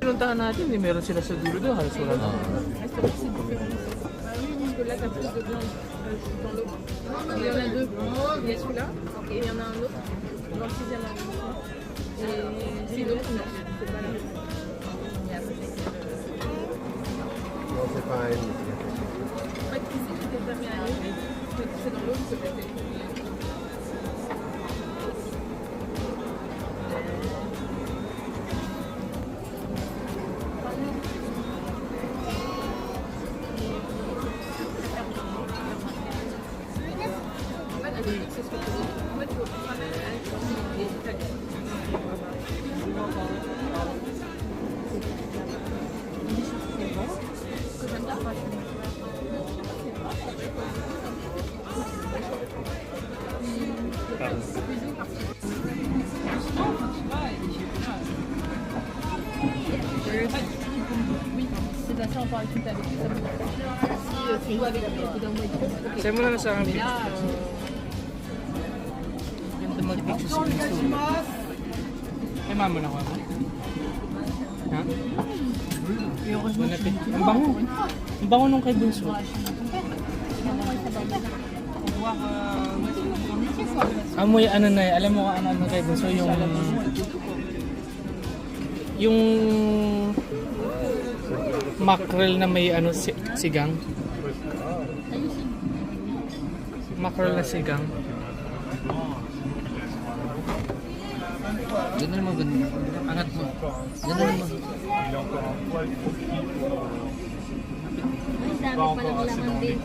Pinuntahan natin, meron sila sa dulo doon, halos wala na. Là, t'as plus de blanc dans l'eau. Il y en a deux. Il y a celui-là et il y en a un autre dans le 6e arrondissement. Et c'est l'autre, non, c'est pas la même. Non, c'est pas elle. En fait, ici, tu t'es jamais allé, c'est dans l'autre, c'est peut-être. C'est ce que tu dis. En fait, il faut travailler avec les Italiens. Ce que j'aime bien, c'est assez en parler tout avec lui, ça me si tu joues avec lui, au bout d'un mois, il dit ok. Sa'yo mo na sa akin. Mais là, Ganda mag-picture sa gusto. Ay, mama na ko ako. Ha? Manapit. Ang bango. Ang bango nung kay Bunso. Amoy ano na alam mo kung ano kay Bunso, yung mackerel na may ano sigang. Mackerel na sigang. Ganun mo, ganun. Angat mo. Ganun mo. Ang dami palang laman din.